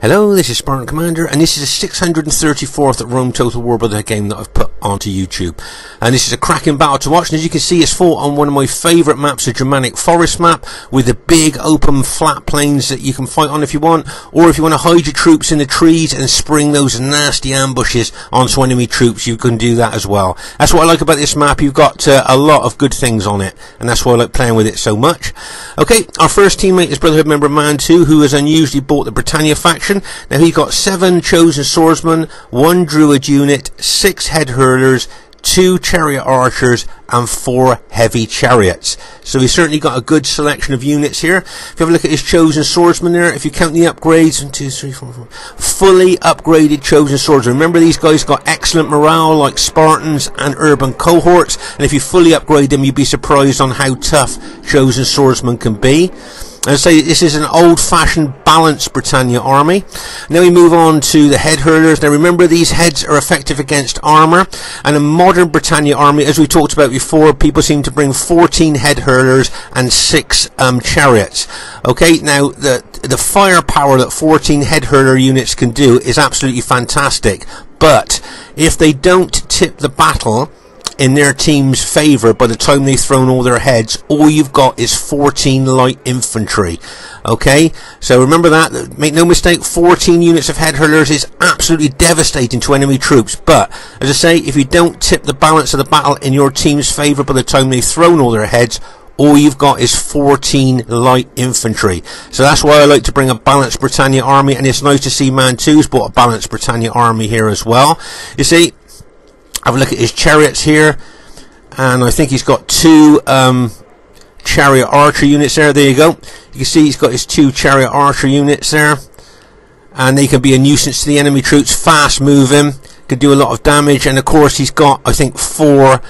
Hello, this is Spartan Commander, and this is the 634th Rome Total War Brotherhood game that I've put onto YouTube. And this is a cracking battle to watch, and as you can see, it's fought on one of my favourite maps, the Germanic Forest map, with the big open flat plains that you can fight on if you want, or if you want to hide your troops in the trees and spring those nasty ambushes onto enemy troops, you can do that as well. That's what I like about this map. You've got a lot of good things on it, and that's why I like playing with it so much. Okay, our first teammate is Brotherhood member Man 2, who has unusually bought the Britannia faction. Now he got 7 chosen swordsmen, 1 druid unit, 6 head hurlers, 2 chariot archers and 4 heavy chariots. So he's certainly got a good selection of units here. If you have a look at his chosen swordsmen there, if you count the upgrades, 1, 2, 3, 4, 5, fully upgraded chosen swordsmen. Remember, these guys got excellent morale like Spartans and urban cohorts, and if you fully upgrade them, you'd be surprised on how tough chosen swordsmen can be. I say this is an old-fashioned balanced Britannia army. Now we move on to the head hurlers. Now remember, these heads are effective against armour, and a modern Britannia army, as we talked about before, people seem to bring 14 head hurlers and 6 chariots. Okay, now the firepower that 14 head hurler units can do is absolutely fantastic, but if they don't tip the battle in their team's favour by the time they've thrown all their heads, all you've got is 14 light infantry. Okay, so remember that, make no mistake, 14 units of head hurlers is absolutely devastating to enemy troops, but as I say, if you don't tip the balance of the battle in your team's favour by the time they've thrown all their heads, all you've got is 14 light infantry. So that's why I like to bring a balanced Britannia army, and it's nice to see Man 2's bought a balanced Britannia army here as well. You see, have a look at his chariots here, and I think he's got 2 chariot archer units there. There you go. You can see he's got his 2 chariot archer units there, and they can be a nuisance to the enemy troops, fast moving, can do a lot of damage. And of course he's got, I think, 4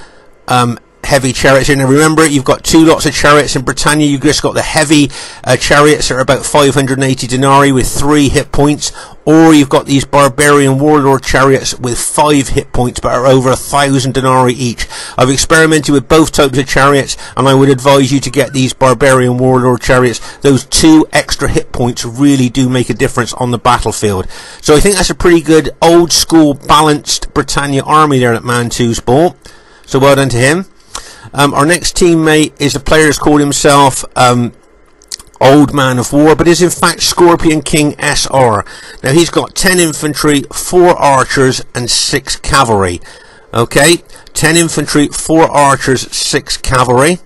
heavy chariots here. Now remember, you've got 2 lots of chariots in Britannia. You've just got the heavy chariots that are about 580 denarii with 3 hit points, or you've got these barbarian warlord chariots with 5 hit points but are over 1,000 denarii each. I've experimented with both types of chariots, and I would advise you to get these barbarian warlord chariots. Those 2 extra hit points really do make a difference on the battlefield. So I think that's a pretty good old school balanced Britannia army there that Man 2's bought. So well done to him. Our next teammate is the player who's called himself Old Man of War, but is in fact Scorpion King SR. Now he's got 10 infantry, 4 archers and 6 cavalry. Okay, 10 infantry, 4 archers, 6 cavalry.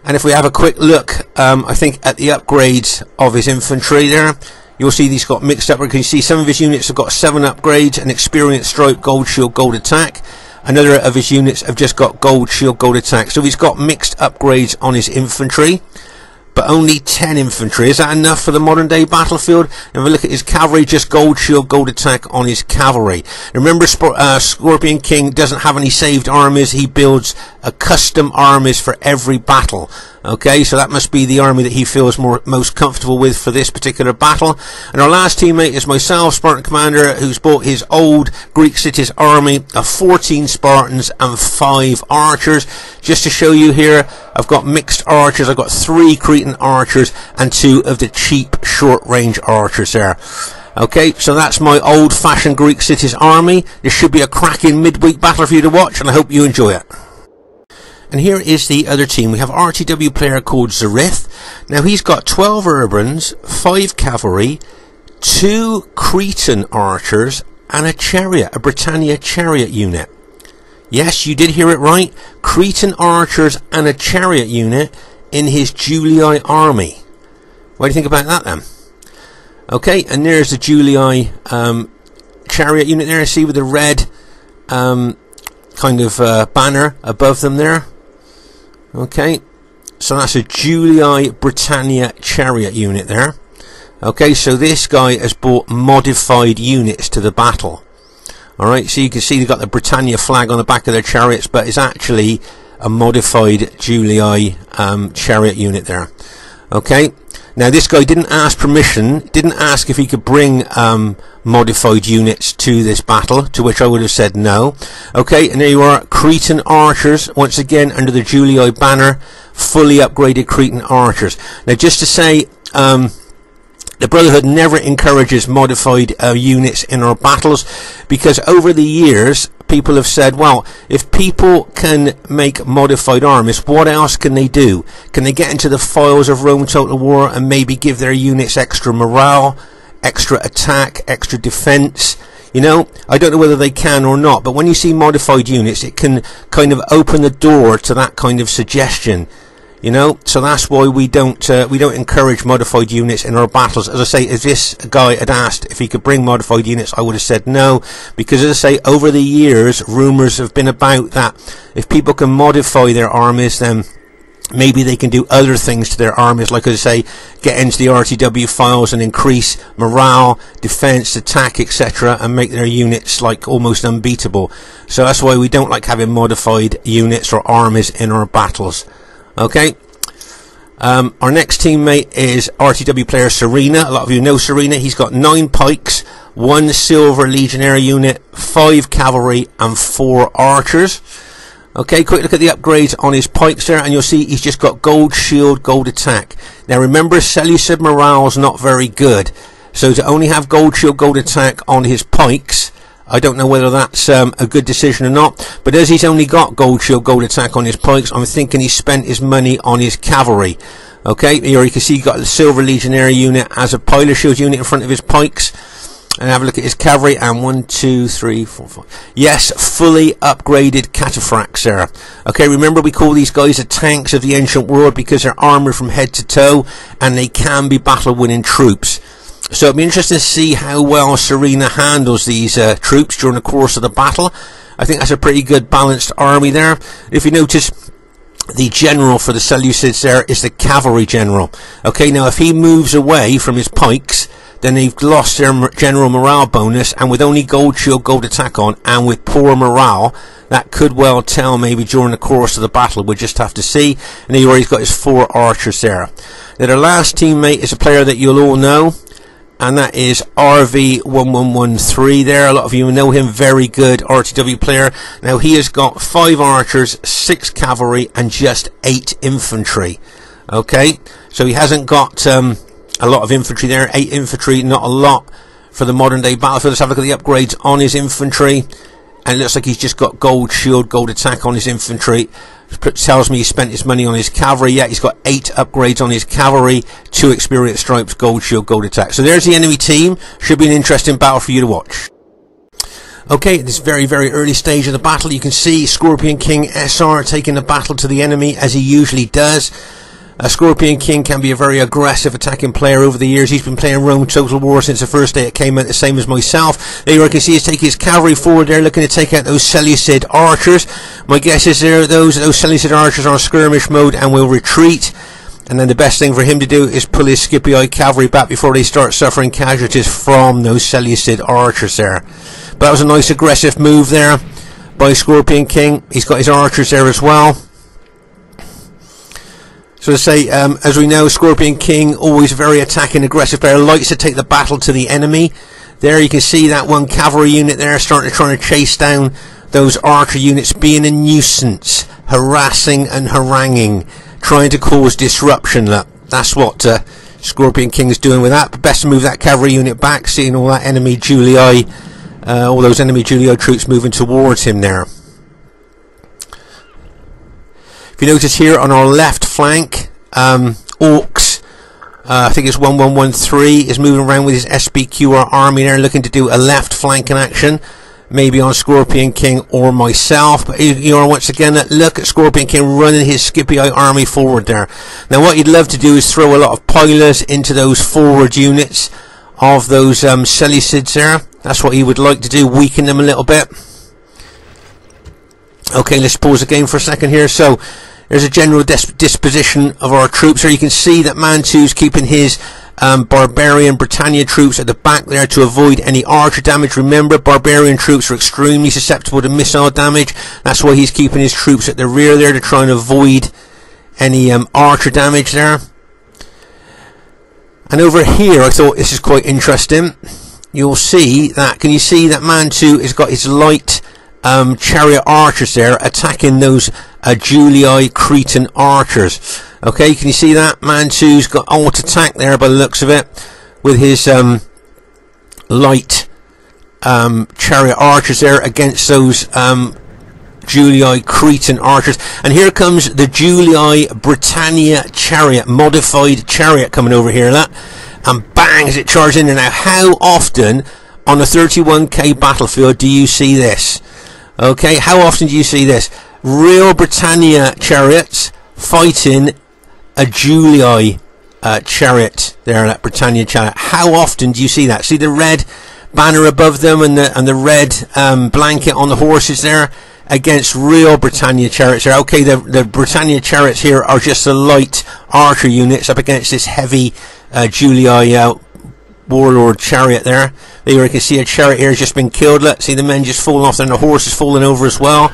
And if we have a quick look, I think at the upgrades of his infantry there, you'll see he's got mixed up. You can see some of his units have got 7 upgrades, an experienced stripe, gold shield, gold attack. Another of his units have just got gold shield, gold attack. So he's got mixed upgrades on his infantry, but only 10 infantry. Is that enough for the modern day battlefield? And if we look at his cavalry, just gold shield, gold attack on his cavalry. Remember, Scorpion King doesn't have any saved armies. He builds a custom armies for every battle. Okay, so that must be the army that he feels most comfortable with for this particular battle. And our last teammate is myself, Spartan Commander, who's bought his old Greek cities army of 14 Spartans and 5 archers. Just to show you here, I've got mixed archers. I've got 3 Cretan archers and 2 of the cheap short-range archers there. Okay, so that's my old-fashioned Greek cities army. This should be a cracking midweek battle for you to watch, and I hope you enjoy it. And here is the other team. We have an RTW player called Zarith. Now he's got 12 urbans, 5 cavalry, 2 Cretan archers and a chariot, a Britannia chariot unit. Yes, you did hear it right. Cretan archers and a chariot unit in his Julii army. What do you think about that then? Okay, and there's the Julii chariot unit there. See, with the red kind of banner above them there. Okay, so that's a Julii Britannia chariot unit there. Okay, so this guy has brought modified units to the battle. Alright, so you can see they've got the Britannia flag on the back of their chariots, but it's actually a modified Julii chariot unit there. Okay, now this guy didn't ask permission, didn't ask if he could bring modified units to this battle, to which I would have said no. Okay, and there you are, Cretan archers, once again under the Julii banner, fully upgraded Cretan archers. Now just to say, The Brotherhood never encourages modified units in our battles, because over the years people have said, well, if people can make modified armies, what else can they do? Can they get into the files of Rome Total War and maybe give their units extra morale, extra attack, extra defense? You know, I don't know whether they can or not, but when you see modified units, it can kind of open the door to that kind of suggestion. You know, so that's why we don't encourage modified units in our battles. As I say, if this guy had asked if he could bring modified units, I would have said no, because as I say, over the years, rumours have been about that if people can modify their armies, then maybe they can do other things to their armies, like as I say, get into the RTW files and increase morale, defense, attack, etc., and make their units like almost unbeatable. So that's why we don't like having modified units or armies in our battles. Okay, our next teammate is RTW player Serena. A lot of you know Serena. He's got 9 pikes, 1 silver legionary unit, 5 cavalry and 4 archers. Okay, quick look at the upgrades on his pikes there, and you'll see he's just got gold shield, gold attack. Now remember, Seleucid morale's not very good, so to only have gold shield, gold attack on his pikes, I don't know whether that's a good decision or not, but as he's only got gold shield, gold attack on his pikes, I'm thinking he spent his money on his cavalry. Okay, here you can see he's got a silver legionary unit as a pilot shield unit in front of his pikes. And have a look at his cavalry, and 1, 2, 3, 4, 5. Yes, fully upgraded cataphracts there. Okay, remember we call these guys the tanks of the ancient world because they're armoured from head to toe, and they can be battle-winning troops. So it'll be interesting to see how well Serena handles these troops during the course of the battle. I think that's a pretty good balanced army there. If you notice, the general for the Seleucids there is the cavalry general. Okay, now if he moves away from his pikes, then they've lost their general morale bonus, and with only gold shield, gold attack on, and with poor morale, that could well tell maybe during the course of the battle. We'll just have to see. And here he's got his 4 archers there. Now the last teammate is a player that you'll all know, and that is RV1113 there. A lot of you know him, very good RTW player. Now he has got 5 archers, 6 cavalry, and just 8 infantry. Okay, so he hasn't got a lot of infantry there. 8 infantry, not a lot for the modern day battlefield. Let's have a look at the upgrades on his infantry, and it looks like he's just got gold shield, gold attack on his infantry. It tells me he spent his money on his cavalry. Yeah, he's got 8 upgrades on his cavalry, 2 experience stripes, gold shield, gold attack. So there's the enemy team. Should be an interesting battle for you to watch. Okay, at this very, very early stage of the battle, you can see Scorpion King SR taking the battle to the enemy as he usually does. Scorpion King can be a very aggressive attacking player over the years. He's been playing Rome Total War since the first day it came out, the same as myself. There you can see he's taking his cavalry forward there, looking to take out those Seleucid archers. My guess is those Seleucid archers are on skirmish mode and will retreat. And then the best thing for him to do is pull his Scipii cavalry back before they start suffering casualties from those Seleucid archers there. But that was a nice aggressive move there by Scorpion King. He's got his archers there as well. So to say, as we know, Scorpion King, always a very attacking, aggressive player, likes to take the battle to the enemy. There you can see that 1 cavalry unit there starting to try to chase down those archer units, being a nuisance, harassing and haranguing, trying to cause disruption. That's what Scorpion King is doing with that. But best to move that cavalry unit back, seeing all that enemy Julii, all those enemy Julii troops moving towards him there. If you notice here on our left flank, Orcs, I think it's 1113, is moving around with his SBQR army there, looking to do a left flanking action, maybe on Scorpion King or myself. But you know, once again, look at Scorpion King running his Scipii army forward there. Now what he'd love to do is throw a lot of pilers into those forward units of those Seleucids there. That's what he would like to do, weaken them a little bit. Okay, let's pause the game for a second here. So there's a general disposition of our troops here. You can see that Mantu's keeping his barbarian Britannia troops at the back there to avoid any archer damage. Remember, barbarian troops are extremely susceptible to missile damage. That's why he's keeping his troops at the rear there to try and avoid any archer damage there. And over here, I thought this is quite interesting. You'll see that, can you see that Mantu has got his light chariot archers there attacking those Julii Cretan archers. Okay, can you see that? Mantu's got alt attack there by the looks of it. with his light chariot archers there against those Julii Cretan archers. And here comes the Julii Britannia chariot, modified chariot, coming over here, that, and bang as it charges in there. Now, how often on a 31k battlefield do you see this? Okay, how often do you see this? Real Britannia chariots fighting a Julii chariot there, that Britannia chariot. How often do you see that? See the red banner above them and the red blanket on the horses there against real Britannia chariots there. Okay, the Britannia chariots here are just the light archer units up against this heavy Julii warlord chariot there. There you can see a chariot here has just been killed. Let's see the men just falling off there and the horse is falling over as well.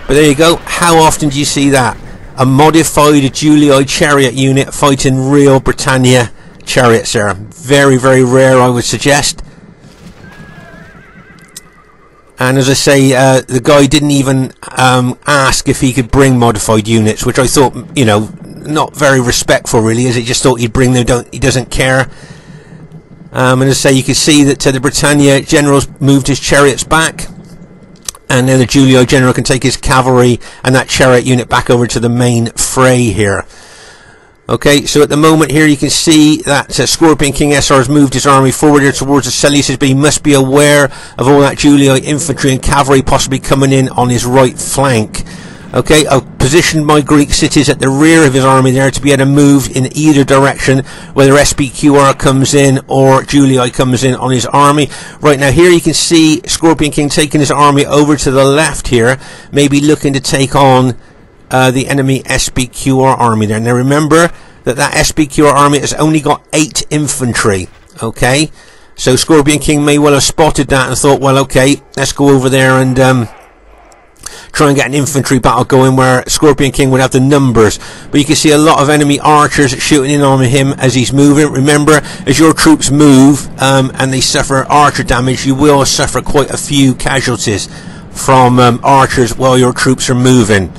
But there you go. How often do you see that? A modified Julii chariot unit fighting real Britannia chariots there. Very, very rare, I would suggest. And as I say, the guy didn't even ask if he could bring modified units, which I thought, you know, not very respectful really, as he just thought he'd bring them. He doesn't care. And as I say, you can see that the Britannia generals moved his chariots back, and then the Julii general can take his cavalry and that chariot unit back over to the main fray here. Okay, so at the moment here you can see that Scorpion King SR has moved his army forward here towards the Seleucids, but he must be aware of all that Julii infantry and cavalry possibly coming in on his right flank. Okay, I've positioned my Greek cities at the rear of his army there to be able to move in either direction, whether SPQR comes in or Julii comes in on his army. Right now here you can see Scorpion King taking his army over to the left here, maybe looking to take on the enemy SPQR army there. Now remember that SPQR army has only got 8 infantry. Okay, so Scorpion King may well have spotted that and thought, well, okay, let's go over there and try and get an infantry battle going where Scorpion King would have the numbers. But you can see a lot of enemy archers shooting in on him as he's moving. Remember, as your troops move and they suffer archer damage, you will suffer quite a few casualties from archers while your troops are moving.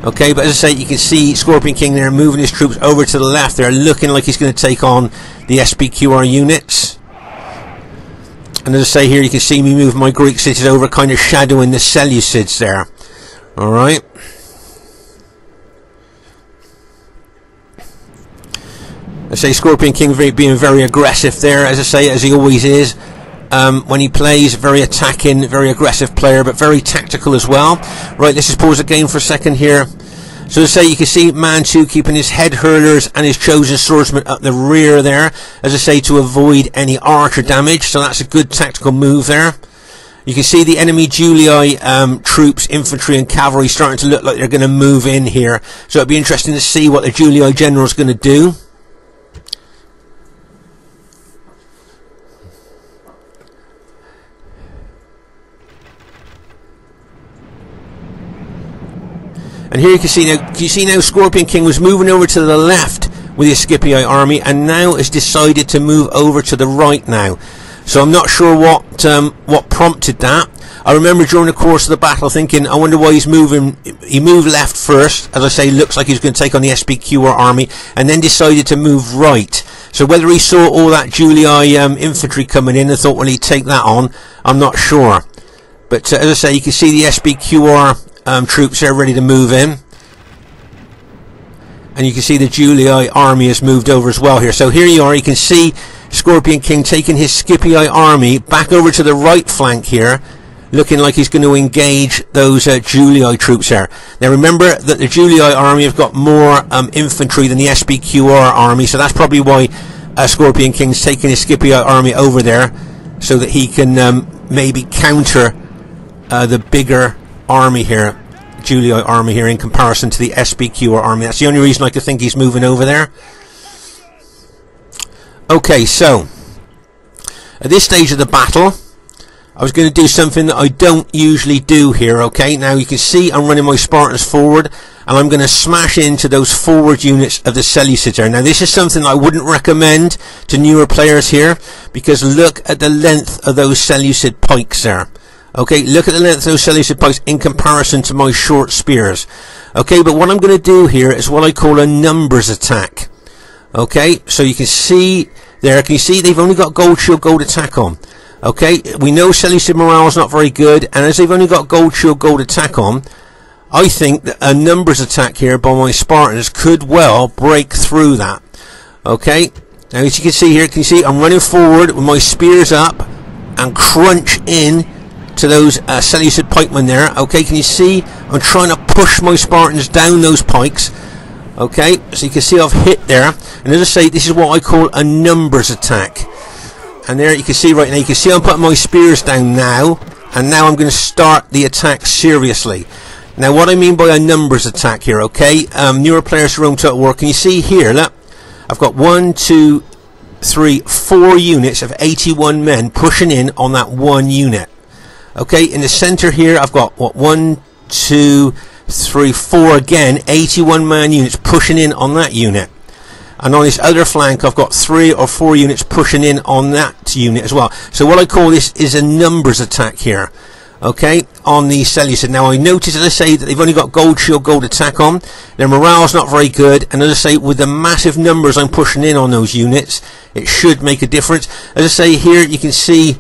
Okay, but as I say, you can see Scorpion King there moving his troops over to the left. They're looking like he's going to take on the SPQR units. And as I say here, you can see me move my Greek cities over, kind of shadowing the Seleucids there. Alright. I say Scorpion King being very aggressive there, as I say, as he always is. When he plays, very attacking, very aggressive player, but very tactical as well. Right, let's just pause the game for a second here. So as I say, you can see Manchu keeping his head hurlers and his chosen swordsman up the rear there, as I say, to avoid any archer damage. So that's a good tactical move there. You can see the enemy Julii troops, infantry and cavalry starting to look like they're going to move in here. So it'll be interesting to see what the Julii general is going to do. And here you can see now Scorpion King was moving over to the left with his Scipii army, and now has decided to move over to the right now. So I'm not sure what prompted that. I remember during the course of the battle thinking, I wonder why he's moving. He moved left first, as I say, looks like he's going to take on the SPQR army, and then decided to move right. So whether he saw all that Julii infantry coming in and thought, well, he'd take that on, I'm not sure. But as I say, you can see the SPQR troops are ready to move in, and you can see the Julii army has moved over as well here. So here you are, you can see Scorpion King taking his Scipii army back over to the right flank here, looking like he's going to engage those Julii troops there. Now remember that the Julii army have got more infantry than the SPQR army, so that's probably why Scorpion King's taking his Scipii army over there, so that he can maybe counter the bigger army here, Julii army here, in comparison to the SPQR army. That's the only reason I could think he's moving over there. Okay, so at this stage of the battle, I was going to do something that I don't usually do here. Okay, now you can see I'm running my Spartans forward, and I'm going to smash into those forward units of the Seleucids there. Now this is something I wouldn't recommend to newer players here, because look at the length of those Seleucid pikes there. Okay, look at the length of those Seleucid pikes in comparison to my short spears. Okay, but what I'm going to do here is what I call a numbers attack. Okay, so you can see there. Can you see they've only got gold shield, gold attack on? Okay, we know Seleucid morale is not very good, and as they've only got gold shield, gold attack on, I think that a numbers attack here by my Spartans could well break through that. Okay, now as you can see here, can you see I'm running forward with my spears up and crunch in to those Seleucid pikemen there. Okay, can you see I'm trying to push my Spartans down those pikes. Okay, so you can see I've hit there, and as I say, this is what I call a numbers attack. And there you can see right now, you can see I'm putting my spears down now, and now I'm going to start the attack seriously. Now what I mean by a numbers attack here, okay, newer players to Rome Total War, can you see here, look, I've got 1, 2, 3, 4 units of 81 men pushing in on that one unit. Okay, in the center here I've got, what, 1, 2, 3, 4 again, 81 man units pushing in on that unit. And on this other flank I've got 3 or 4 units pushing in on that unit as well. So what I call this is a numbers attack here, okay, on the Seleucid. Now I notice, as I say, that they've only got gold shield, gold attack on. Their morale's not very good, and as I say, with the massive numbers I'm pushing in on those units, it should make a difference. As I say here, you can see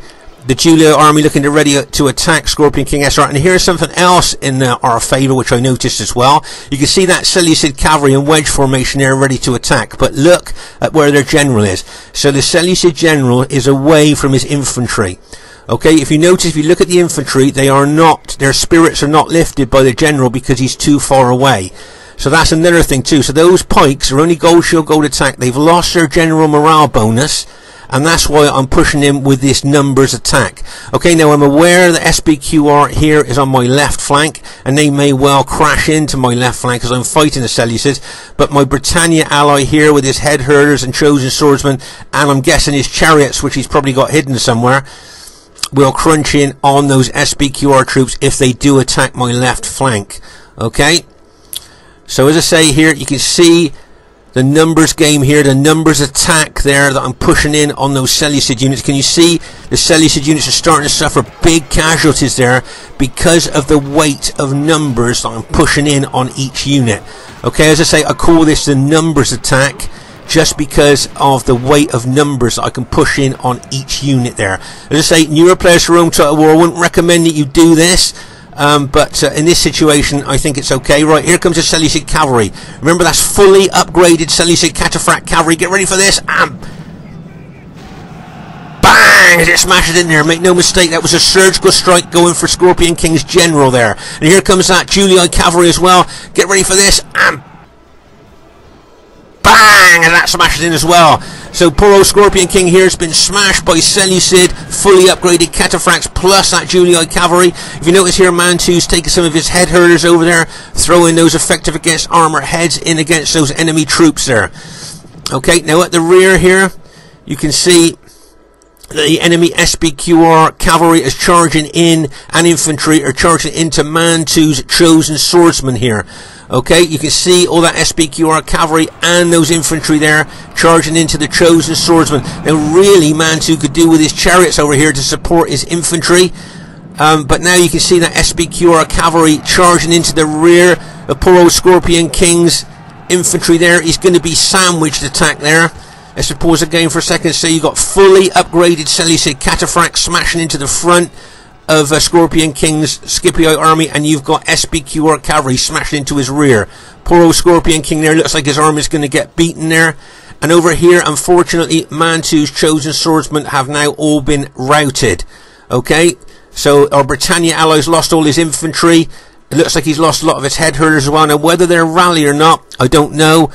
the Julio army looking to ready to attack Scorpion King SR. And here's something else in our favour, which I noticed as well. You can see that Seleucid cavalry in wedge formation there ready to attack. But look at where their general is. So the Seleucid general is away from his infantry. Okay, if you notice, if you look at the infantry, they are not, their spirits are not lifted by the general because he's too far away. So that's another thing too. So those pikes are only gold shield, gold attack. They've lost their general morale bonus, and that's why I'm pushing him with this numbers attack. Okay, now I'm aware that SBQR here is on my left flank, and they may well crash into my left flank as I'm fighting the Seleucids, but my Britannia ally here with his head herders and chosen swordsmen, and I'm guessing his chariots, which he's probably got hidden somewhere, will crunch in on those SBQR troops if they do attack my left flank. Okay, so as I say here, you can see the numbers game here, the numbers attack there that I'm pushing in on those Seleucid units. Can you see the Seleucid units are starting to suffer big casualties there because of the weight of numbers that I'm pushing in on each unit. Okay, as I say, I call this the numbers attack just because of the weight of numbers that I can push in on each unit there. As I say, newer players to Rome Total War, I wouldn't recommend that you do this. But in this situation I think it's okay. Right, here comes the Seleucid cavalry. Remember, that's fully upgraded Seleucid cataphract cavalry. Get ready for this. Bang! It smashes in there. Make no mistake, that was a surgical strike going for Scorpion King's general there. And here comes that Julii cavalry as well. Get ready for this. Bang! And that smashes in as well. So poor old Scorpion King here has been smashed by Seleucid fully upgraded cataphracts plus that Julii cavalry. If you notice here, Mantu's taking some of his head herders over there, throwing those effective against armor heads in against those enemy troops there. Okay, now at the rear here, you can see the enemy SBQR cavalry is charging in, and infantry are charging into Mantu's chosen swordsman here. Okay, you can see all that SBQR cavalry and those infantry there charging into the chosen swordsman. Now really, Mantu could do with his chariots over here to support his infantry, but now you can see that SBQR cavalry charging into the rear. The poor old Scorpion King's infantry there is going to be sandwiched attack there. Let's pause again for a second. So you got fully upgraded Seleucid cataphracts smashing into the front of Scorpion King's Scipio army, and you've got SBQR cavalry smashing into his rear. Poor old Scorpion King there, looks like his army is going to get beaten there. And over here, unfortunately, Mantu's chosen swordsmen have now all been routed. Okay, so our Britannia allies lost all his infantry. It looks like he's lost a lot of his head herders as well. Now whether they're rally or not, I don't know.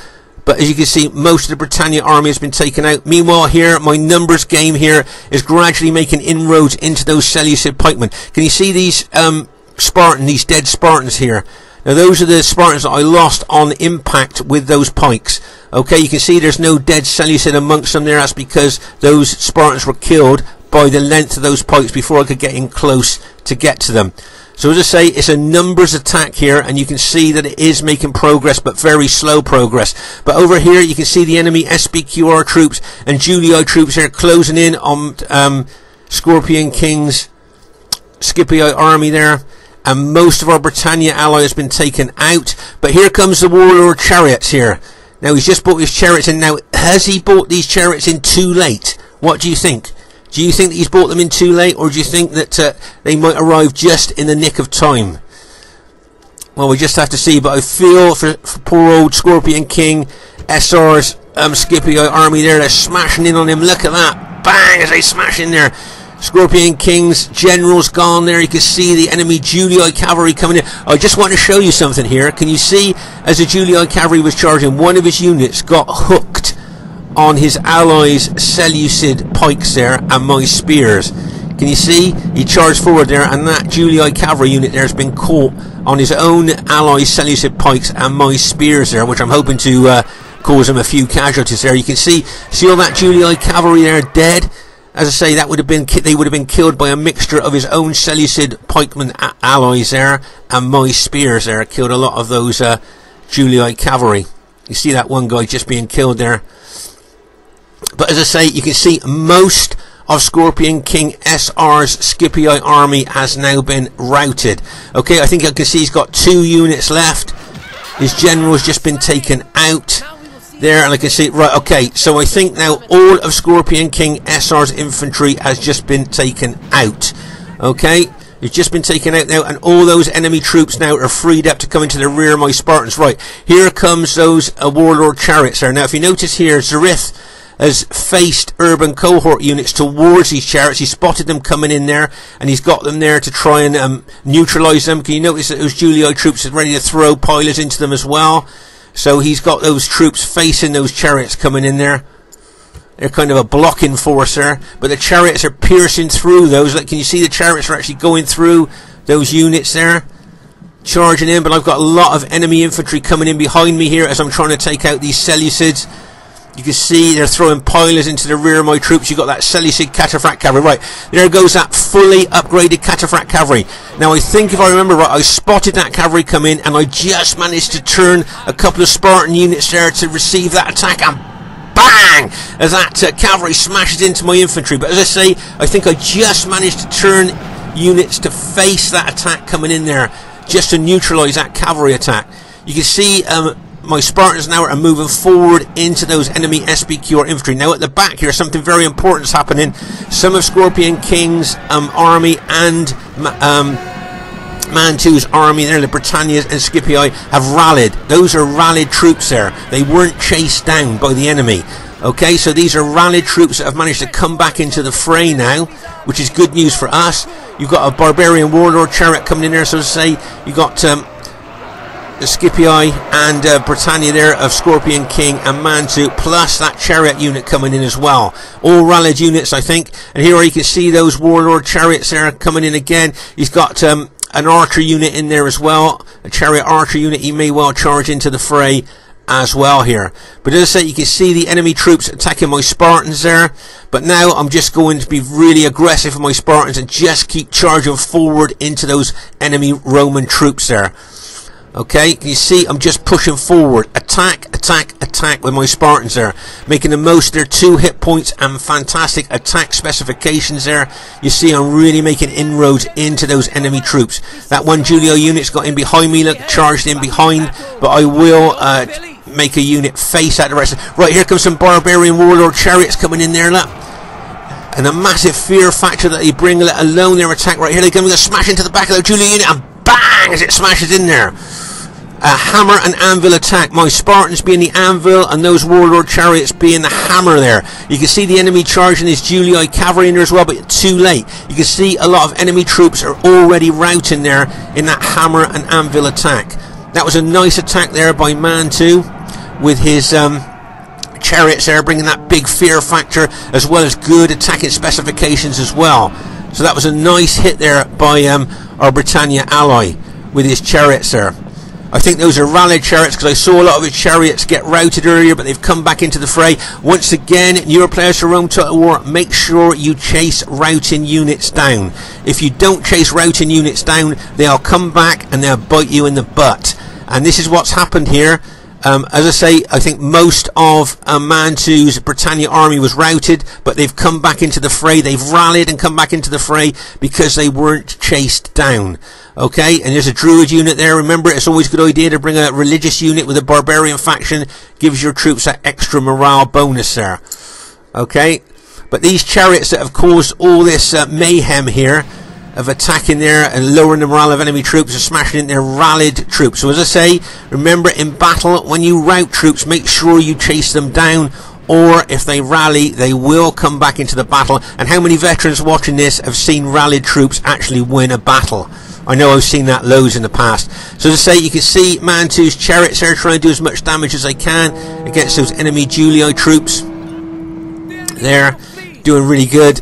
But as you can see, most of the Britannia army has been taken out. Meanwhile here, my numbers game here is gradually making inroads into those Seleucid pikemen. Can you see these these dead Spartans here? Now those are the Spartans that I lost on impact with those pikes. Okay, you can see there's no dead Seleucid amongst them there. That's because those Spartans were killed by the length of those pikes before I could get in close to get to them. So as I say, it's a numbers attack here, and you can see that it is making progress, but very slow progress. But over here, you can see the enemy SBQR troops and Julii troops here closing in on Scorpion King's Scipio army there. And most of our Britannia ally has been taken out. But here comes the warlord chariots here. Now he's just bought his chariots in. Now, has he bought these chariots in too late? What do you think? Do you think that he's bought them in too late, or do you think that they might arrive just in the nick of time? Well, we just have to see, but I feel for poor old Scorpion King SR's Scipio army there. They're smashing in on him. Look at that. Bang, as they smash in there. Scorpion King's general's gone there. You can see the enemy Julii cavalry coming in. I just want to show you something here. Can you see, as the Julii cavalry was charging, one of his units got hooked on his allies' Seleucid pikes there and my spears. Can you see? He charged forward there, and that Julii cavalry unit there has been caught on his own allies' Seleucid pikes and my spears there, which I'm hoping to cause him a few casualties there. You can see all that Julii cavalry there dead. As I say, that would have been they would have been killed by a mixture of his own Seleucid pikemen allies there and my spears there. Killed a lot of those Julii cavalry. You see that one guy just being killed there. But as I say, you can see most of Scorpion King SR's Scipii army has now been routed. Okay, I think I can see he's got 2 units left. His general's just been taken out there, and I can see, right, okay, so I think now all of Scorpion King SR's infantry has just been taken out. Okay, it's just been taken out now, and all those enemy troops now are freed up to come into the rear of my Spartans. Right, here comes those warlord chariots there. Now, if you notice here, Zarith has faced urban cohort units towards these chariots. He spotted them coming in there, and he's got them there to try and neutralise them. Can you notice that those Julii troops are ready to throw pilers into them as well? So he's got those troops facing those chariots coming in there. They're kind of a blocking force there, but the chariots are piercing through those. Like, can you see the chariots are actually going through those units there, charging in? But I've got a lot of enemy infantry coming in behind me here as I'm trying to take out these Seleucids. You can see they're throwing pilers into the rear of my troops. You've got that Seleucid cataphract cavalry. Right, there goes that fully upgraded cataphract cavalry. Now, I think if I remember right, I spotted that cavalry come in, and I just managed to turn a couple of Spartan units there to receive that attack, and bang! As that cavalry smashes into my infantry. But as I say, I think I just managed to turn units to face that attack coming in there, just to neutralise that cavalry attack. You can see my Spartans now are moving forward into those enemy SBQ infantry. Now at the back here, something very important is happening. Some of Scorpion King's army and Mantu's army there, the Britannias and Scipii, have rallied. Those are rallied troops there. They weren't chased down by the enemy. Okay, so these are rallied troops that have managed to come back into the fray now, which is good news for us. You've got a barbarian warlord chariot coming in there, so to say. You've got the Scipii and Britannia there of Scorpion King and Mantu, plus that chariot unit coming in as well. All rallied units, I think. And here you can see those warlord chariots there coming in again. He's got an archer unit in there as well, a chariot archer unit. He may well charge into the fray as well here. But as I say, you can see the enemy troops attacking my Spartans there. But now I'm just going to be really aggressive with my Spartans and just keep charging forward into those enemy Roman troops there. Okay, can you see I'm just pushing forward, attack, attack, attack with my Spartans there, making the most of their 2 hit points and fantastic attack specifications there. You see I'm really making inroads into those enemy troops. That one Julio unit's got in behind me, look, charged in behind, but I will make a unit face that direction. Right, here comes some barbarian warlord chariots coming in there, look. And the massive fear factor that they bring, let alone their attack. Right here they come, going to smash into the back of the Julio unit, and bang, as it smashes in there. A hammer and anvil attack. My Spartans being the anvil and those warlord chariots being the hammer there. You can see the enemy charging his Julii cavalry in there as well, but too late. You can see a lot of enemy troops are already routing there in that hammer and anvil attack. That was a nice attack there by Mantu with his chariots there, bringing that big fear factor as well as good attacking specifications as well. So that was a nice hit there by our Britannia ally with his chariots there. I think those are rallied chariots because I saw a lot of his chariots get routed earlier, but they've come back into the fray. Once again, newer players to Rome Total War, make sure you chase routing units down. If you don't chase routing units down, they'll come back and they'll bite you in the butt. And this is what's happened here. As I say, I think most of Mantu's Britannia army was routed, but they've come back into the fray. They've rallied and come back into the fray because they weren't chased down. Okay, and there's a druid unit there. Remember, it's always a good idea to bring a religious unit with a barbarian faction. Gives your troops that extra morale bonus there. Okay, but these chariots that have caused all this mayhem here of attacking there and lowering the morale of enemy troops and smashing in their rallied troops. So as I say, remember, in battle, when you rout troops, make sure you chase them down, or if they rally, they will come back into the battle. And how many veterans watching this have seen rallied troops actually win a battle? I know I've seen that loads in the past. So as I say, you can see Mantu's chariots there trying to do as much damage as they can against those enemy Julii troops. They're doing really good.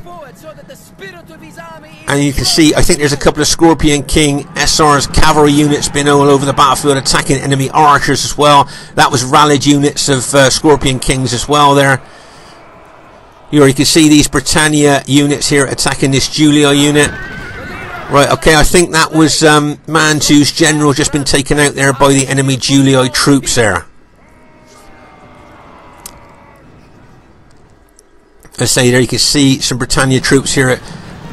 And you can see, I think there's a couple of Scorpion King SR's cavalry units been all over the battlefield attacking enemy archers as well. That was rallied units of Scorpion Kings as well there. Here you can see these Britannia units here attacking this Julii unit. Right, okay, I think that was Mantu's general just been taken out there by the enemy Julii troops there. As I say, there you can see some Britannia troops here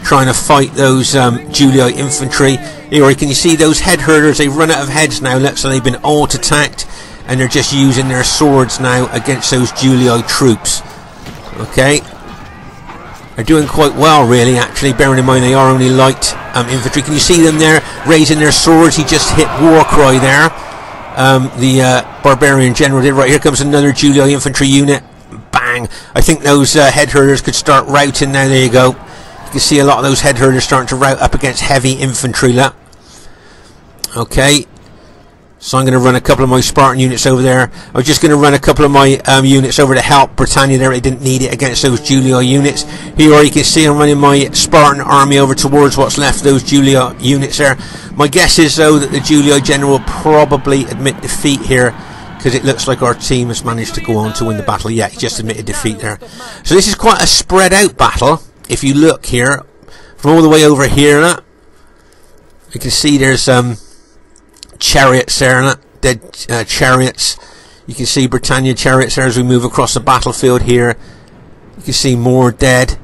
trying to fight those Julii infantry. Here you can see those head herders. They run out of heads now, so they've been alt attacked, and they're just using their swords now against those Julii troops. Okay, they're doing quite well, really, actually, bearing in mind they are only light infantry. Can you see them there raising their swords? He just hit Warcry there. The barbarian general did. Right, here comes another Julii infantry unit. Bang! I think those head herders could start routing now. There you go. You can see a lot of those head herders starting to rout up against heavy infantry. Look. Okay. So I'm going to run a couple of my Spartan units over there. I was just going to run a couple of my units over to help Britannia there. They didn't need it against those Julii units. Here you can see I'm running my Spartan army over towards what's left of those Julii units there. My guess is, though, that the Julii general will probably admit defeat here, because it looks like our team has managed to go on to win the battle. Yeah, he just admitted defeat there. So this is quite a spread out battle. If you look here, from all the way over here, look, you can see there's chariots there, look, dead chariots. You can see Britannia chariots there as we move across the battlefield here. You can see more dead.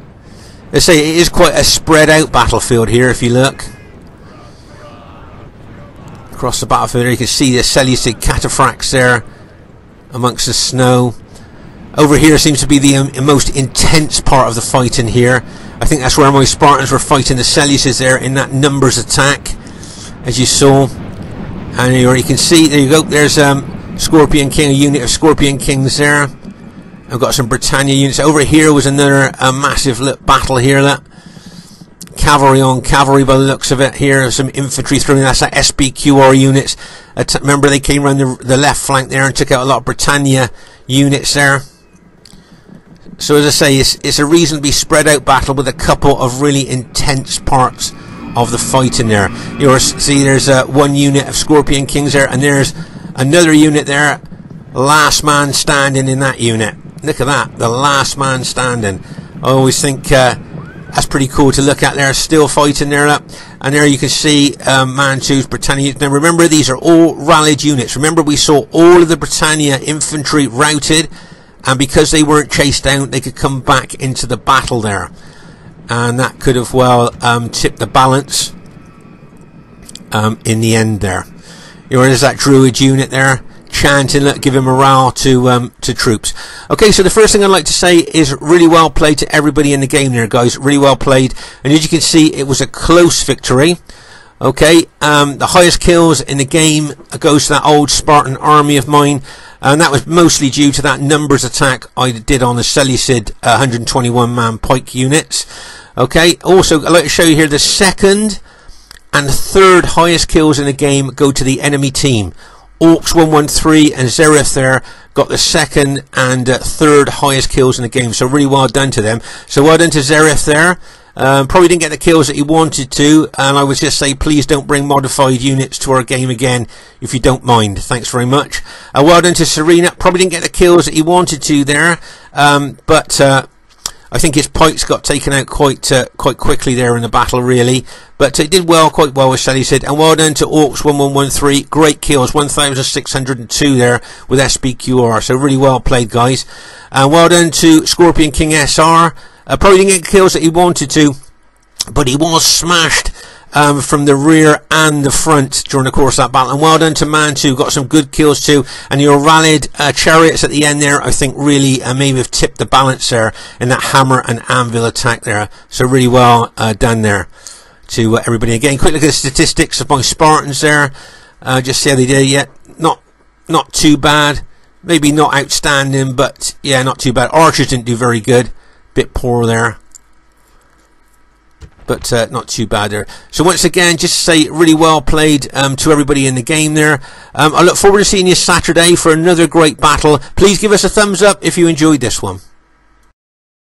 Let's say it is quite a spread out battlefield here if you look. Across the battlefield there, you can see the Seleucid cataphracts there amongst the snow. Over here seems to be the most intense part of the fight in here. I think that's where my Spartans were fighting the Seleucids there in that numbers attack, as you saw. And here you can see, there you go, there's Scorpion King, a unit of Scorpion Kings there. I've got some Britannia units. Over here was another massive battle here. Look. Cavalry on cavalry by the looks of it. Here some infantry through. That's like SBQR units. Remember, they came around the left flank there and took out a lot of Britannia units there. So as I say, it's a reasonably spread out battle with a couple of really intense parts of the fight in there. You see there's one unit of Scorpion Kings there, and there's another unit there. Last man standing in that unit. Look at that, the last man standing. I always think that's pretty cool to look at there, still fighting there. And there you can see Mantu's Britannia. Now remember, these are all rallied units. Remember, we saw all of the Britannia infantry routed, and because they weren't chased down, they could come back into the battle there. And that could have well tipped the balance in the end there. There's that Druid unit there chanting, giving morale to troops. Okay, so the first thing I'd like to say is really well played to everybody in the game there, guys. Really well played. And as you can see, it was a close victory. Okay, the highest kills in the game goes to that old Spartan army of mine, and that was mostly due to that numbers attack I did on the Seleucid 121 man pike units. Okay, also I'd like to show you here the second and third highest kills in the game go to the enemy team. Orcs 113 and Zereth there got the second and third highest kills in the game, so really well done to them. So well done to Zereth there. Probably didn't get the kills that he wanted to, and I would just say please don't bring modified units to our game again if you don't mind. Thanks very much. Well done to Serena. Probably didn't get the kills that he wanted to there, but I think his pikes got taken out quite quickly there in the battle, really. But he did quite well with Seleucid. And well done to Orcs 1113. Great kills, 1,602 there with SBQR. So really well played, guys. And well done to Scorpion King SR. Probably didn't get kills that he wanted to, but he was smashed from the rear and the front during the course of that battle. And well done to Man 2, got some good kills too. And your rallied chariots at the end there, I think really maybe have tipped the balance there in that hammer and anvil attack there. So really well done there to everybody. Again, quick look at the statistics of my Spartans there. Just see how they did. Yeah, not too bad. Maybe not outstanding, but yeah, not too bad. Archers didn't do very good. Bit poor there. But not too bad there. So once again, just say really well played to everybody in the game there. I look forward to seeing you Saturday for another great battle. Please give us a thumbs up if you enjoyed this one.